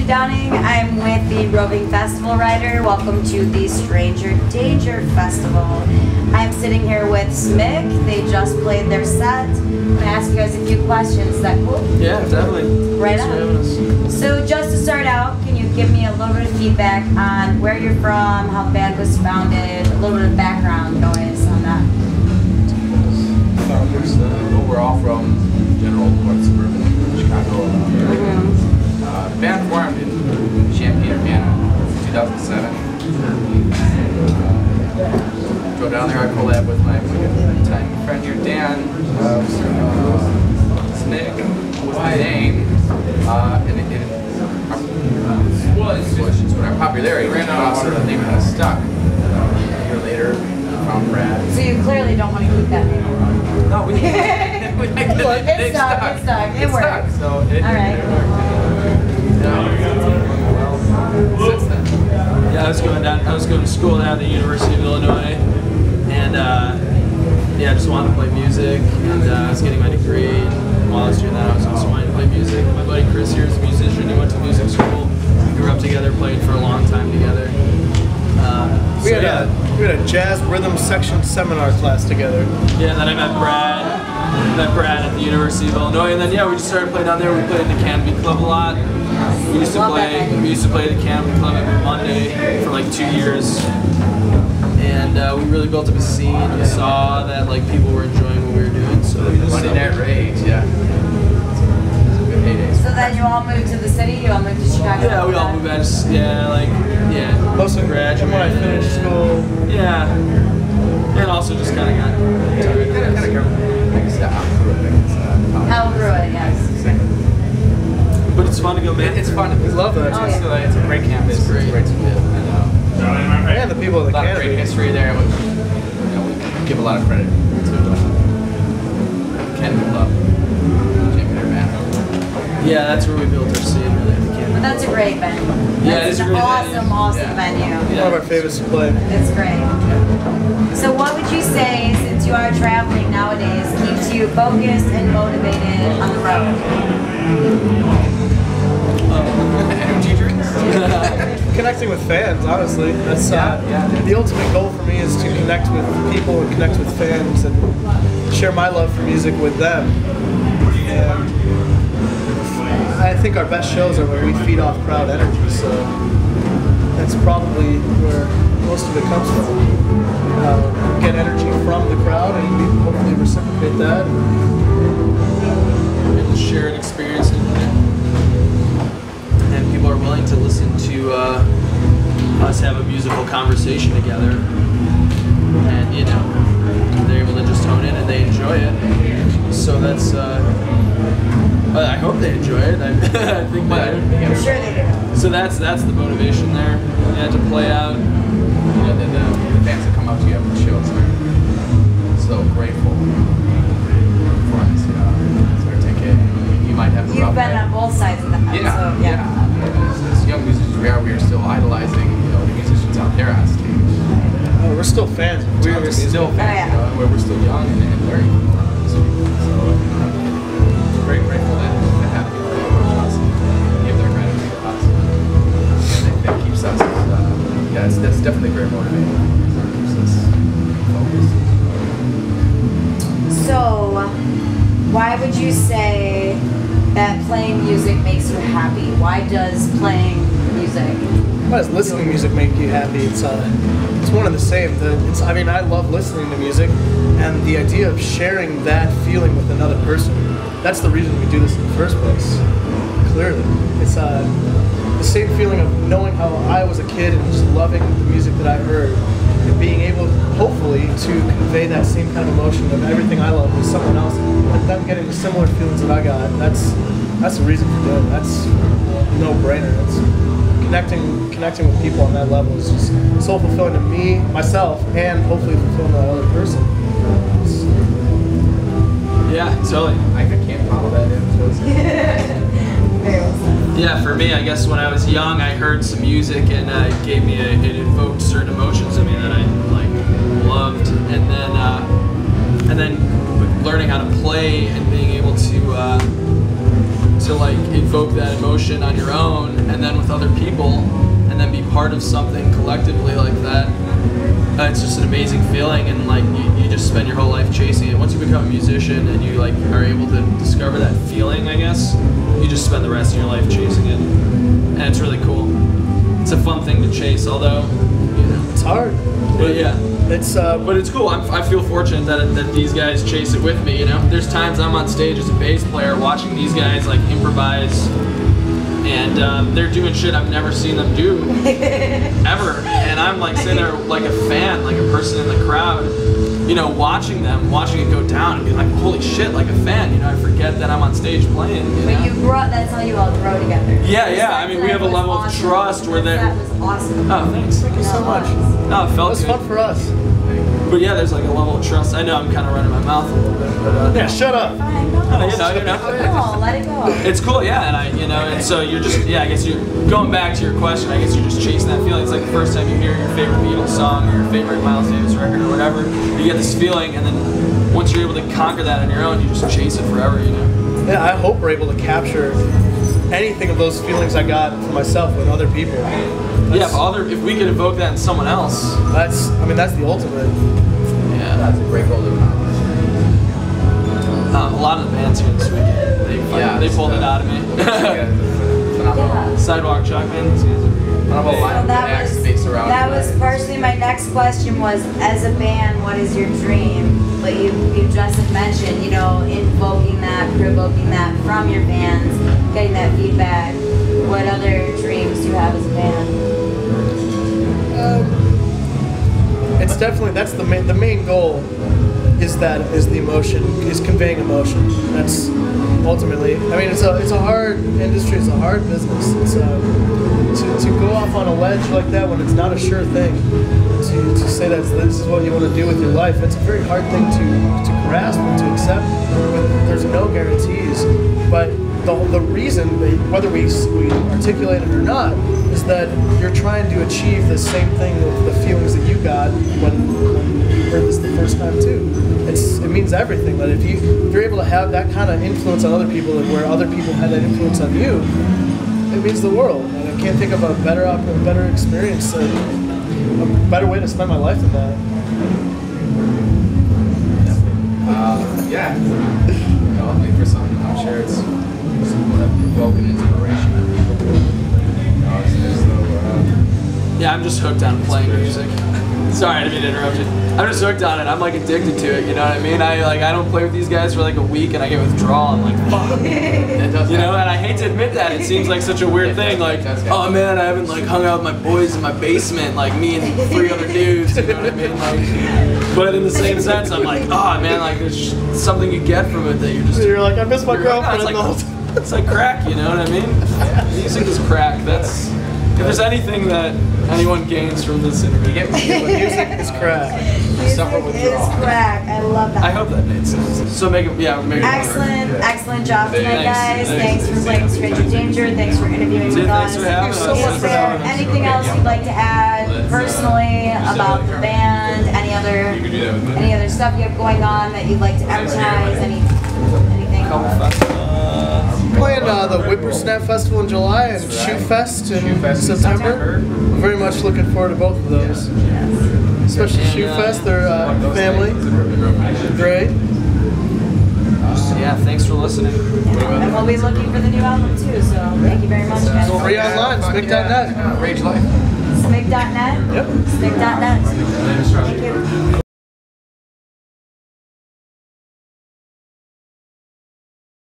Downing. I'm with the Roving Festival Rider. Welcome to the Stranger Danger Festival. I'm sitting here with Zmick. They just played their set. I'm going to ask you guys a few questions. Is that cool? Yeah, definitely. Right on. So just to start out, can you give me a little bit of feedback on where you're from, how the band was founded, a little bit of background noise on that? Founders, well, we're all from general North Suburban Chicago. The band formed in Champaign, Urbana, 2007. Drove down there, I collab with my time friend here, Dan. Zmick was the name, and our popularity ran out, so the name kind of stuck. A year later, we found Brad. So you clearly don't want to keep that name. No, we It stuck. It worked. So all right. Since then. Yeah, I was going to school down at the University of Illinois, and yeah, I just wanted to play music, and I was getting my degree. And while I was doing that, I was also wanting to play music. My buddy Chris here is a musician. He went to music school. We grew up together, played for a long time together. We had a jazz rhythm section seminar class together. Yeah, and then I met Brad at the University of Illinois, and then yeah, we just started playing down there. We played in the Canopy Club a lot. We used to play at the Canopy Club every Monday for like 2 years, and we really built up a scene. We saw that like people were enjoying what we were doing, so we just Monday Night Rage, yeah. Good heydays. So then you all moved to the city? You all moved to Chicago? Yeah, we all moved out. Yeah. Mostly graduated. when I finished school. Yeah, and also just kind of got Outgrew it, yes. But it's fun to go back. It's fun. We love that. Oh, yeah. It's a great campus. It's a great school. And the people of the a lot of great history there. We give a lot of credit to Canopy Club, Champaign, Urbana. Yeah, that's where we built our scene, really, at the Canopy. But that's a great venue. Yeah, That's it's a an great awesome venue. Yeah. One of our favorites to play. It's great. So what would you say, since you are traveling nowadays, keeps you focused and motivated on the road? Energy drinks. Connecting with fans, honestly. That's the ultimate goal for me is to connect with people and connect with fans and share my love for music with them. And I think our best shows are when we feed off crowd energy, so that's probably where most of it comes from. Get energy from the crowd and we hopefully reciprocate that. And share an experience, and people are willing to listen to us have a musical conversation together, and you know, they're able to just tone in and they enjoy it. So that's I hope they enjoy it. I think they do. I'm sure they do. So that's the motivation there. Yeah, to play out. You know, the fans that come up to you after the shows are so grateful for us. So take it. You might have You've been on both sides of the house. Yeah, so, As young musicians we are still idolizing, the musicians out there on stage. We're still fans. We're still fans, we're still young and learning from this. So very grateful that have people approach us and give their gratitude to us. And that keeps us, that's definitely very motivating. It keeps us focused. So, why would you say that playing music makes you happy? Why does playing music? Why does listening to music make you happy? It's one and the same. I love listening to music, and the idea of sharing that feeling with another person, that's the reason we do this in the first place. Clearly. It's the same feeling of knowing how I was a kid and just loving the music that I heard, and being able, hopefully, to convey that same kind of emotion of everything I love with someone else, and them getting the similar feelings that I got. That's the reason for doing it. That's a no-brainer. It's connecting with people on that level is just so fulfilling to me, myself, and hopefully fulfilling that other person. Yeah, totally. I can't follow that in. Yeah, for me, I guess when I was young, I heard some music and it evoked certain emotions in me that I like loved, and then learning how to play and being able to to like evoke that emotion on your own and then with other people and then be part of something collectively like that, it's just an amazing feeling, and like you just spend your whole life chasing it. Once you become a musician and you like are able to discover that feeling, I guess, you just spend the rest of your life chasing it, and it's really cool. It's a fun thing to chase, although, you know, It's hard. but yeah. But it's cool. I feel fortunate that these guys chase it with me. You know, there's times I'm on stage as a bass player watching these guys like improvise, and they're doing shit I've never seen them do ever, and I'm like sitting there like a fan, like a person in the crowd, you know, watching it go down and being like, holy shit, like a fan. You know, I forget that I'm on stage playing. You know? But you brought, that's how you all grow together. Yeah. I mean, we have a level of trust where they. That was awesome. Oh, thanks. thank you so much. Oh, it It felt was good. fun for us. But yeah, there's like a level of trust. I know I'm kind of running my mouth a little bit, but Yeah, shut up. Fine, no. you know. No, let it go. It's cool, yeah, and so you're just, I guess you're going back to your question. I guess you're just chasing that feeling. It's like the first time you hear your favorite Beatles song or your favorite Miles Davis record or whatever, you get this feeling, and then once you're able to conquer that on your own, you just chase it forever, you know. Yeah, I hope we're able to capture anything of those feelings I got for myself with other people. If we could evoke that in someone else. That's the ultimate. Yeah. That's a great goal to accomplish. A lot of the bands here this weekend, they pulled it out of me. Phenomenal. Sidewalk Chalk Band. Phenomenal lineup of that acts was, based around that you was guys. partially my next question was, as a band, what is your dream? But you just had mentioned, you know, invoking that, provoking that from your fans, getting that feedback. What other dreams do you have as a band? It's definitely, that's the main goal is the emotion, is conveying emotion. That's ultimately, I mean, it's a hard industry, it's a hard business. It's to go off on a ledge like that when it's not a sure thing, to say that this is what you want to do with your life, it's a very hard thing to grasp and to accept. There's no guarantees, but the reason, whether we articulate it or not, is that you're trying to achieve the same thing with the feelings that you got when you heard this the first time too. It means everything. That if you're able to have that kind of influence on other people, and where other people had that influence on you, it means the world. And I can't think of a better experience, a better way to spend my life than that. Yeah. I'll think for something. I'm sure it's evoking inspiration. Yeah, I'm just hooked on playing music. Sorry, I didn't mean to interrupt you. I'm just hooked on it. I'm like addicted to it. You know what I mean? I don't play with these guys for like a week and I get withdrawal. I'm like, fuck. You know, and I hate to admit that. It seems like such a weird thing. Like, oh man, I haven't like hung out with my boys in my basement, like me and 3 other dudes. You know what I mean? Like, but in the same sense, I'm like, oh man, like there's something you get from it that You're like, I miss my girlfriend. It's like crack. You know what I mean? Music is crack. If there's anything that anyone gains from this interview, Music is crack. Music is crack. I love that. I hope that made sense. So make it. Excellent job tonight, guys. Thanks. Thanks for playing Stranger Danger. Thanks for interviewing with us. Thanks for having us. Is there anything else you'd like to add personally about the band? Any other stuff you have going on that you'd like to advertise? Anything? Playing the Whippersnap Festival in July and Shoot Fest in September. I'm very much looking forward to both of those. Especially Shoot Fest, they're family. Great. Yeah, thanks for listening. And we'll be looking for the new album too, so thank you very much, guys. Free online, Zmick.net. Rage Life. Zmick.net? Yep. Zmick.net. Thank you.